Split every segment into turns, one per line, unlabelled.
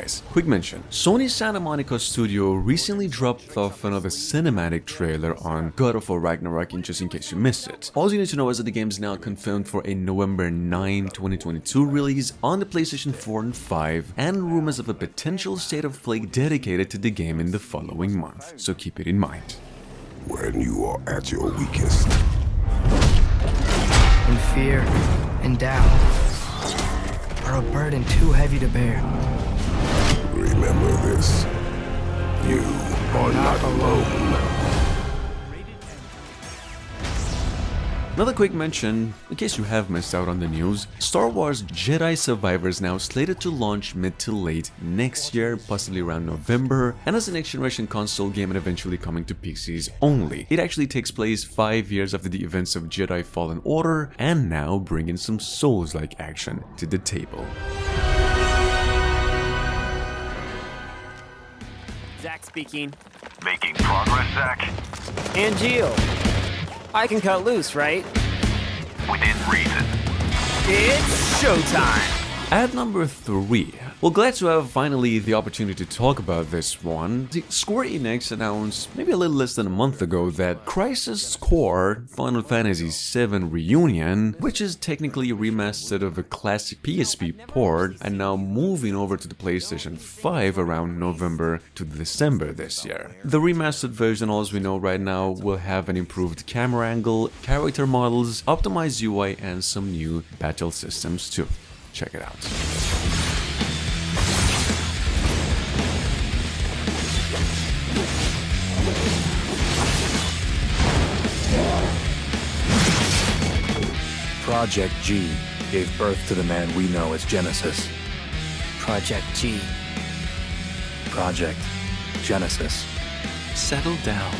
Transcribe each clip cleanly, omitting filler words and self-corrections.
guys, quick mention. Sony Santa Monica Studio recently dropped off another cinematic trailer on God of War Ragnarok, just in case you missed it. All you need to know is that the game is now confirmed for a November 9, 2022 release on the PlayStation 4 and 5, and rumors of a potential state of play dedicated to the game in the following month, so keep it in mind.
When you are at your weakest.
In fear and doubt, are a burden too heavy to bear.
Remember this. You are not alone.
Another quick mention, in case you have missed out on the news, Star Wars Jedi Survivor is now slated to launch mid to late next year, possibly around November, and as a next generation console game and eventually coming to PCs only. It actually takes place 5 years after the events of Jedi Fallen Order, and now bringing some Souls-like action to the table.
Zach speaking.
Making progress, Zach?
And Gio. I can cut loose, right?
Within reason.
It's showtime!
At number 3, well, glad to have finally the opportunity to talk about this one. Square Enix announced maybe a little less than a month ago that Crisis Core Final Fantasy VII Reunion, which is technically a remastered of a classic PSP port, and now moving over to the PlayStation 5 around November to December this year. The remastered version, as we know right now, will have an improved camera angle, character models, optimized UI, and some new battle systems too. Check it out.
Project G gave birth to the man we know as Genesis.
Project G.
Project Genesis.
Settle down,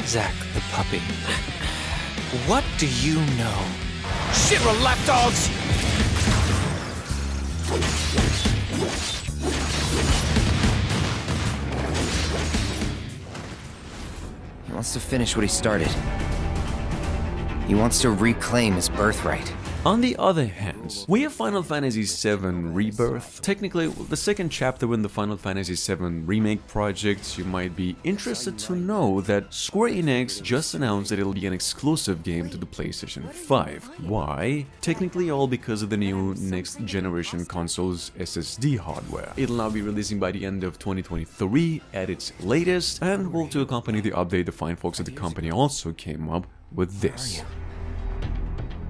Zack the puppy. What do you know?
Shiver lapdogs!
He wants to finish what he started. He wants to reclaim his birthright.
On the other hand, we have Final Fantasy VII Rebirth, technically the second chapter in the Final Fantasy VII Remake project. You might be interested to know that Square Enix just announced that it'll be an exclusive game to the PlayStation 5. Why? Technically all because of the new next generation console's SSD hardware. It'll now be releasing by the end of 2023 at its latest, and well, to accompany the update, the fine folks at the company also came up with this.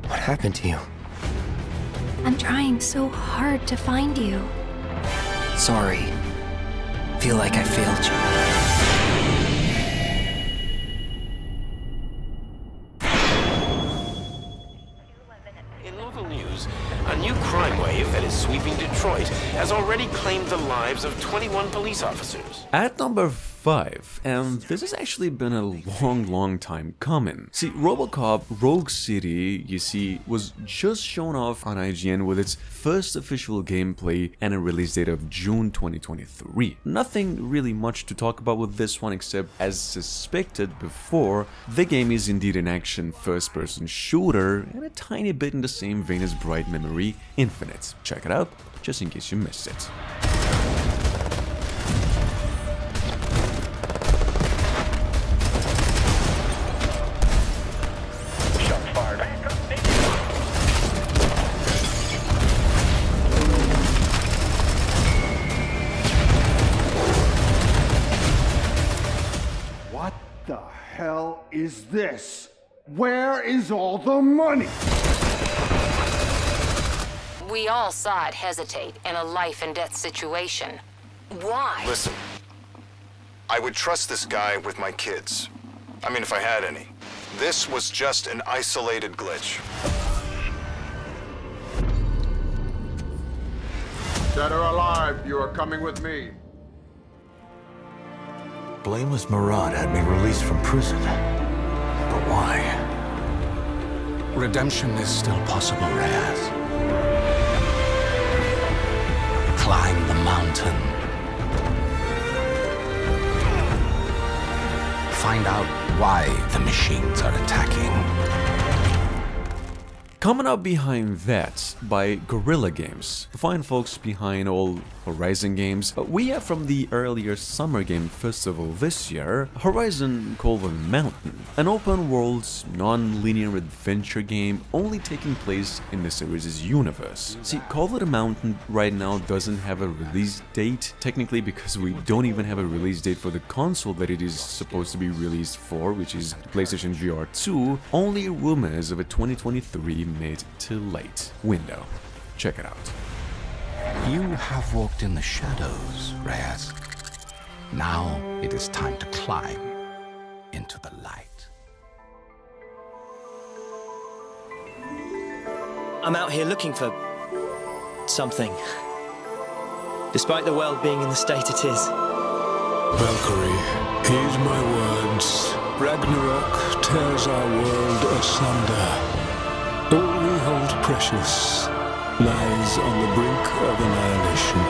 What happened to you?
I'm trying so hard to find you.
Sorry. Feel like I failed you.
In local news, a new crime wave that is sweeping Detroit has already claimed the lives of 21 police officers.
At number 5, and this has actually been a long time coming. See, RoboCop Rogue City, you see, was just shown off on IGN with its first official gameplay and a release date of June 2023. Nothing really much to talk about with this one, except as suspected before, the game is indeed an action first-person shooter and a tiny bit in the same vein as Bright Memory Infinite. Check it out, just in case you missed it.
What the hell is this? Where is all the money?
We all saw it hesitate in a life and death situation. Why?
Listen, I would trust this guy with my kids. I mean, if I had any. This was just an isolated glitch.
Dead or alive, you are coming with me.
Blameless Murad had me released from prison. But why?
Redemption is still possible, Reyes. Climb the mountain. Find out why the machines are attacking.
Coming up behind that by Guerrilla Games, the fine folks behind all Horizon games, we have from the earlier Summer Game Festival this year, Horizon Call of the Mountain, an open-world, non-linear adventure game only taking place in the series' universe. See, Call of the Mountain right now doesn't have a release date, technically because we don't even have a release date for the console that it is supposed to be released for, which is the PlayStation VR 2, only rumors of a 2023 mid to late window. Check it out.
You have walked in the shadows, Reyes. Now it is time to climb into the light.
I'm out here looking for something. Despite the world being in the state it is.
Valkyrie, heed my words. Ragnarok tears our world asunder. All we hold precious lies on the brink of annihilation.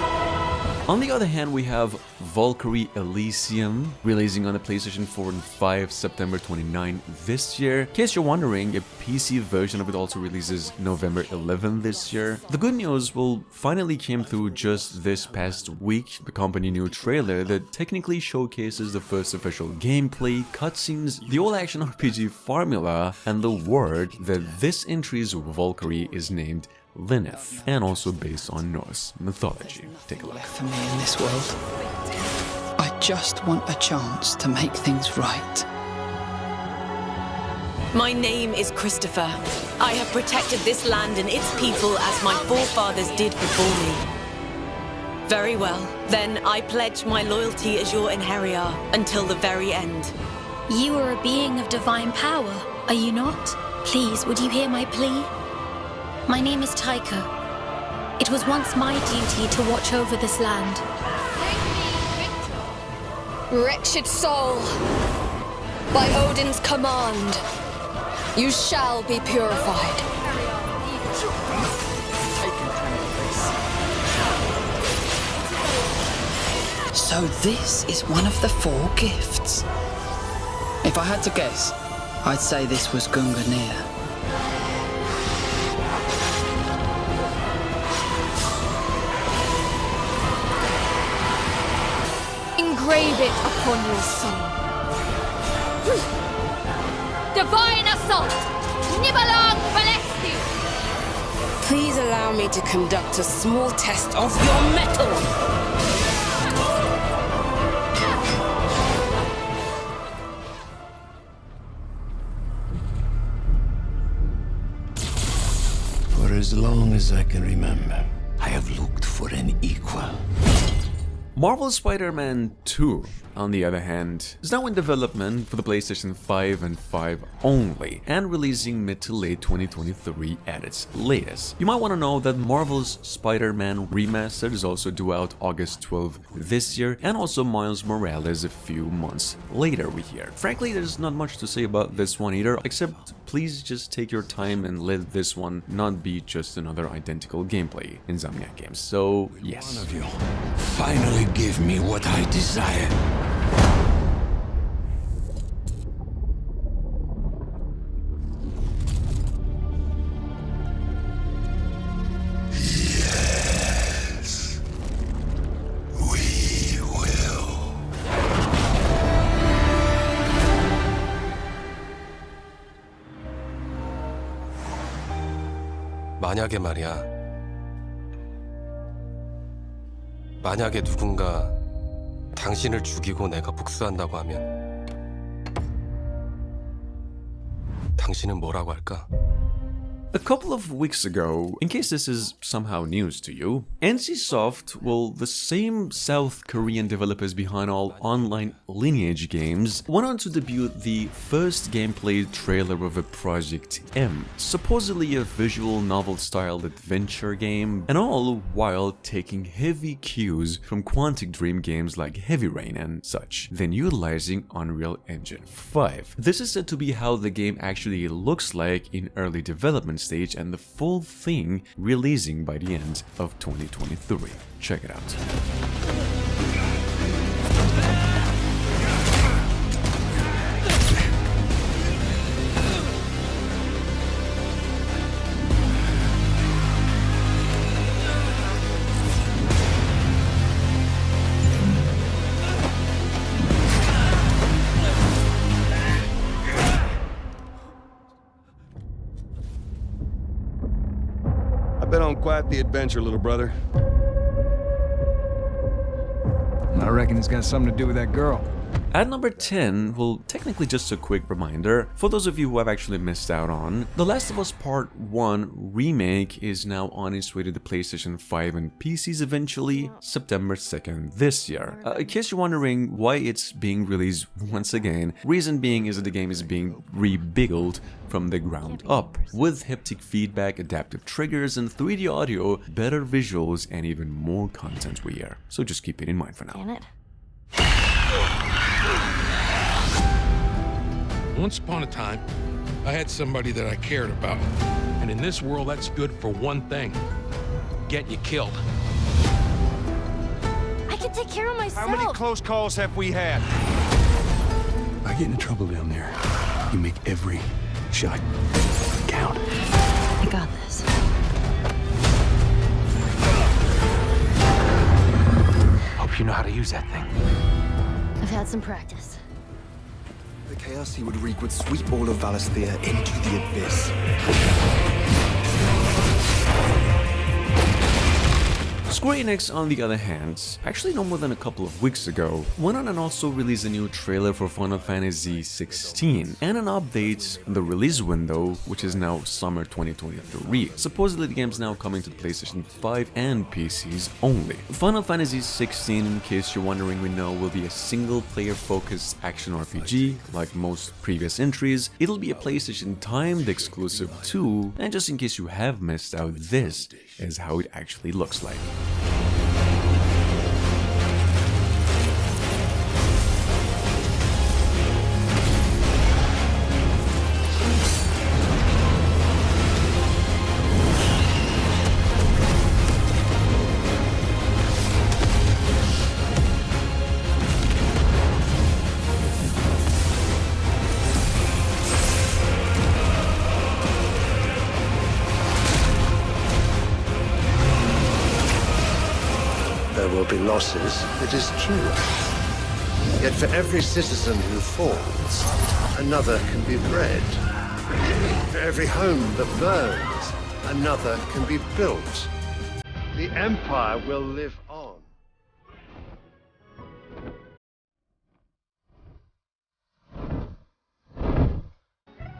On the other hand, we have Valkyrie Elysium, releasing on the PlayStation 4 and 5 September 29 this year. In case you're wondering, a PC version of it also releases November 11 this year. The good news, well, finally came through just this past week, the company new trailer that technically showcases the first official gameplay, cutscenes, the all-action RPG formula, and the word that this entry's Valkyrie is named Lilith, and also based on Norse mythology. Take a look.
For me in this world, I just want a chance to make things right.
My name is Christopher. I have protected this land and its people as my forefathers did before me. Very well, then I pledge my loyalty as your inheritor until the very end.
You are a being of divine power, are you not? Please, would you hear my plea? My name is Taika. It was once my duty to watch over this land.
Wretched soul, by Odin's command, you shall be purified.
So this is one of the 4 gifts. If I had to guess, I'd say this was Gungnir.
Engrave it upon your soul. Divine Assault! Nibelung Valesti!
Please allow me to conduct a small test of your metal!
For as long as I can remember, I have looked for an equal.
Marvel's Spider-Man 2, on the other hand, is now in development for the PlayStation 5 and 5 only, and releasing mid to late 2023 at its latest. You might want to know that Marvel's Spider-Man Remastered is also due out August 12 this year, and also Miles Morales a few months later we hear. Frankly, there's not much to say about this one either, except please just take your time and let this one not be just another identical gameplay Insomniac games. So, yes.
One of you finally give me what I desire.
Yes, we will.
만약에 말이야. 만약에 누군가 당신을 죽이고 내가 복수한다고 하면 당신은 뭐라고 할까?
A couple of weeks ago, in case this is somehow news to you, NCSoft, well, the same South Korean developers behind all online Lineage games, went on to debut the first gameplay trailer of a Project M, supposedly a visual novel-styled adventure game, and all while taking heavy cues from Quantic Dream games like Heavy Rain and such, then utilizing Unreal Engine 5. This is said to be how the game actually looks like in early development stage, and the full thing releasing by the end of 2023. Check it out.
quite the adventure, little brother.
I reckon it's got something to do with that girl.
At number 10, well, technically just a quick reminder, for those of you who have actually missed out on, The Last of Us Part 1 Remake is now on its way to the PlayStation 5 and PCs eventually, September 2nd this year. In case you're wondering why it's being released once again, reason being is that the game is being rebuilt from the ground up, with haptic feedback, adaptive triggers, and 3D audio, better visuals, and even more content we hear. So just keep it in mind for now.
Damn it.
Once upon a time, I had somebody that I cared about. And in this world, that's good for one thing. Get you killed.
I can take care of myself.
How many close calls have we had?
I get into trouble down there. You make every shot count.
I got this.
Hope you know how to use that thing.
I've had some practice.
The chaos he would wreak would sweep all of Valisthea into the abyss.
Square Enix, on the other hand, actually no more than a couple of weeks ago, went on and also released a new trailer for Final Fantasy XVI and an update on the release window, which is now summer 2023. Supposedly the game's now coming to the PlayStation 5 and PCs only. Final Fantasy XVI, in case you're wondering, we know will be a single-player focused action RPG, like most previous entries. It'll be a PlayStation timed exclusive too, and just in case you have missed out, this is how it actually looks like.
There will be losses, it is true. Yet for every citizen who falls, another can be bred. For every home that burns, another can be built. The Empire will live on.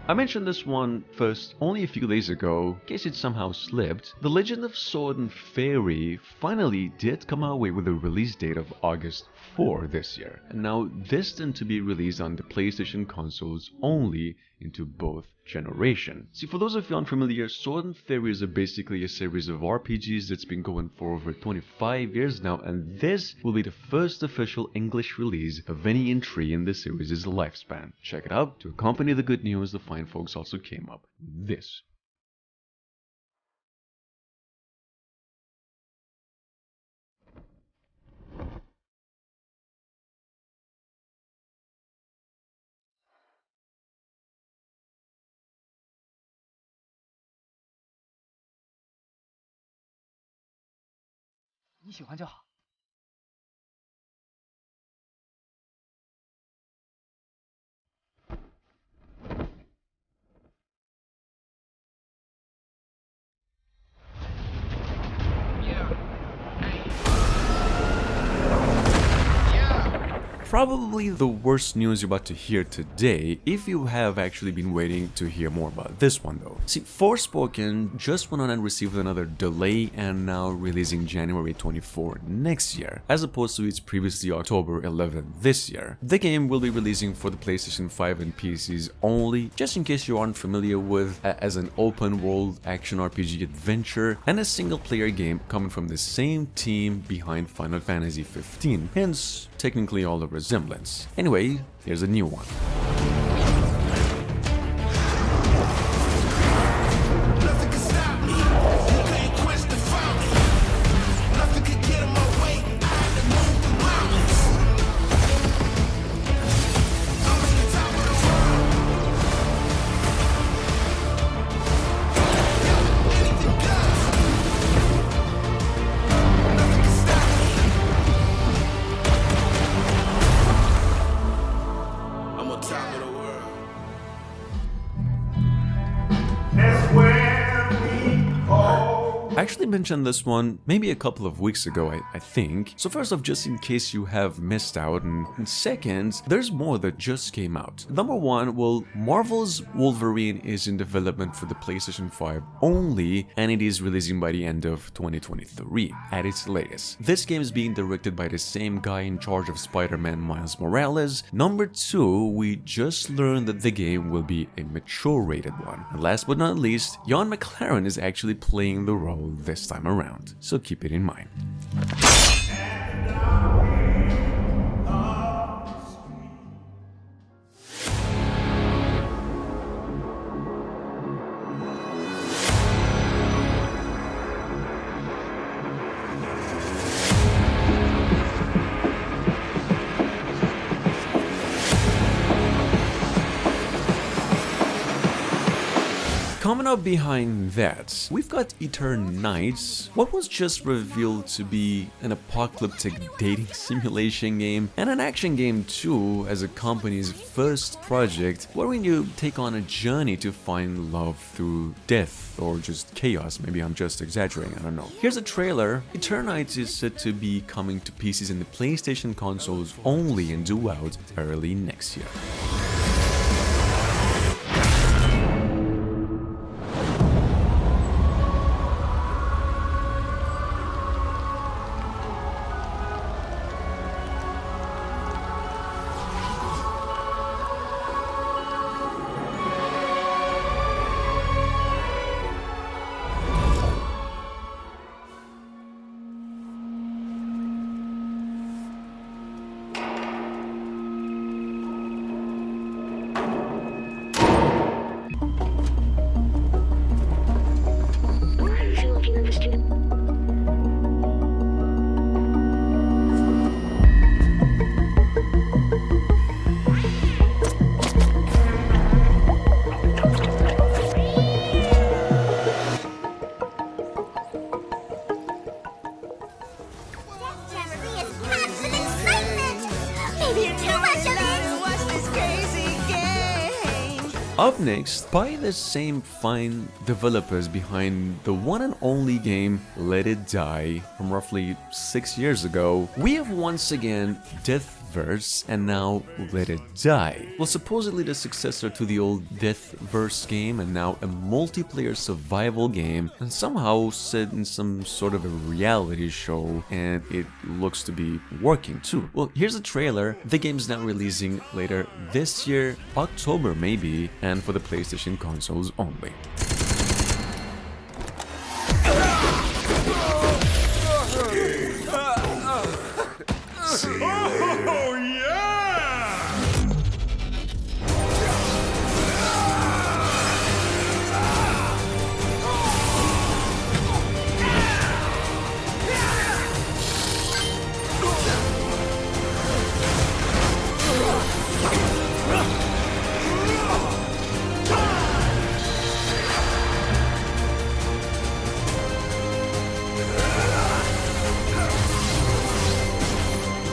I mentioned this one first only a few days ago, in case it somehow slipped. The Legend of Sword and Fairy finally did come our way with a release date of August 4 this year, and now destined to be released on the PlayStation consoles only into both generations. See, for those of you unfamiliar, Sword and Fairy is basically a series of RPGs that's been going for over 25 years now, and this will be the first official English release of any entry in the series' lifespan. Check it out. To accompany the good news, the fine folks also came up with this. Probably the worst news you're about to hear today, if you have actually been waiting to hear more about this one though. See, Forspoken just went on and received another delay and now releasing January 24 next year, as opposed to its previously October 11 this year. The game will be releasing for the PlayStation 5 and PCs only, just in case you aren't familiar with, as an open world action RPG adventure and a single player game coming from the same team behind Final Fantasy XV, hence technically all the resemblance. Anyway, here's a new one. I actually mentioned this one maybe a couple of weeks ago, I think. So first off, just in case you have missed out, and second, there's more that just came out. Number one, well, Marvel's Wolverine is in development for the PlayStation 5 only, and it is releasing by the end of 2023 at its latest. This game is being directed by the same guy in charge of Spider-Man Miles Morales. Number two, we just learned that the game will be a mature rated one. And last but not least, Ian McLaren is actually playing the role this time around, so keep it in mind. Coming up behind that, we've got Eternights, what was just revealed to be an apocalyptic dating simulation game, and an action game too, as a company's first project, wherein you take on a journey to find love through death, or just chaos. Maybe I'm just exaggerating, I don't know. Here's a trailer. Eternights is said to be coming to PCs in the PlayStation consoles only and due out early next year. Up next, by the same fine developers behind the one and only game Let It Die from roughly 6 years ago, we have once again Deathverse and now Let It Die. Well, supposedly the successor to the old Deathverse game and now a multiplayer survival game, and somehow set in some sort of a reality show, and it looks to be working too. Well, here's a trailer. The game's now releasing later this year, October maybe, and for the PlayStation consoles only.
See you later. Oh, yeah!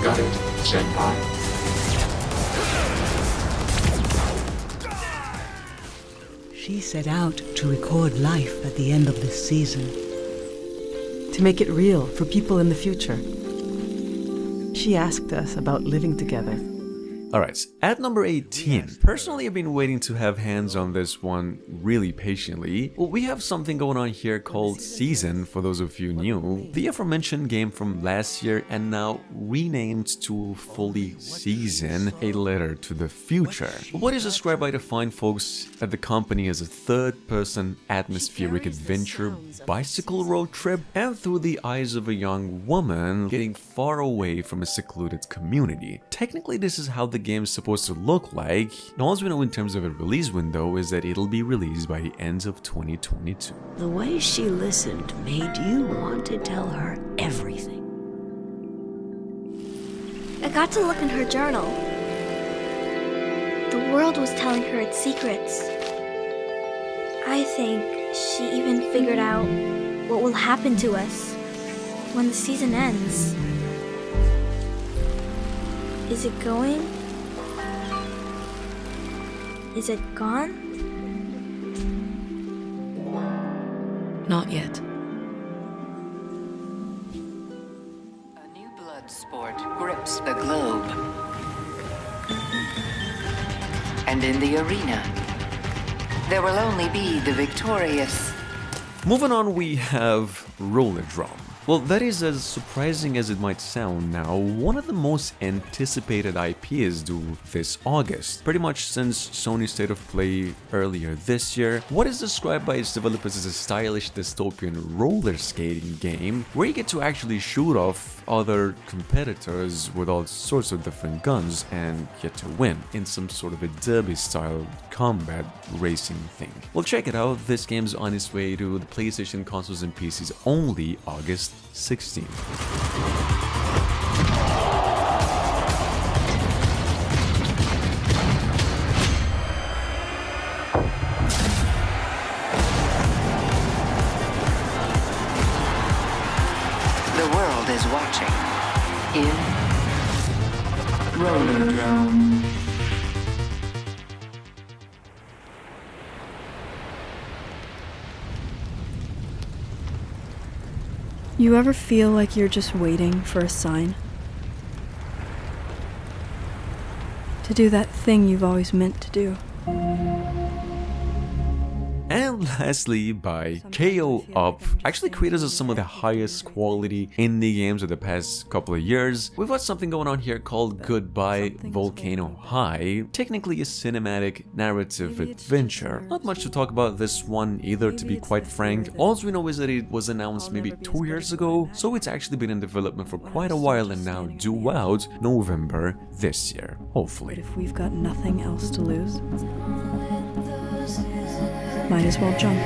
Got it, Senpai.
She set out to record life at the end of this season. To make it real for people in the future. She asked us about living together.
Alright, at number 18, personally I've been waiting to have hands on this one really patiently. Well, we have something going on here called Season, for those of you new. The aforementioned game from last year and now renamed to fully Season, a letter to the future. What is described by the fine folks at the company as a third-person atmospheric adventure bicycle road trip, and through the eyes of a young woman getting far away from a secluded community. Technically this is how the game is supposed to look like, and all we know in terms of a release window is that it'll be released by the end of 2022.
The way she listened made you want to tell her everything.
I got to look in her journal. The world was telling her its secrets. I think she even figured out what will happen to us when the season ends. Is it going? Is it gone?
Not yet.
eclipse the globe. And in the arena, there will only be the victorious.
Moving on, we have Rollerdrome. Well, that is, as surprising as it might sound now, one of the most anticipated IPs due this August, pretty much since Sony's State of Play earlier this year. What is described by its developers as a stylish dystopian roller skating game where you get to actually shoot off other competitors with all sorts of different guns and get to win in some sort of a derby style combat racing thing. Well, check it out, this game's on its way to the PlayStation consoles and PCs only August 16th.
The world is watching in Rollerdrome.
You ever feel like you're just waiting for a sign? To do that thing you've always meant to do?
And lastly, by KO Up, actually creators of some of the highest quality indie games of the past couple of years. We've got something going on here called Goodbye Volcano High, technically a cinematic narrative adventure. Not much to talk about this one either, to be quite frank. All we know is that it was announced maybe 2 years ago, so it's actually been in development for quite a while and now due out November this year, hopefully.
But if we've got nothing else to lose, might as well jump.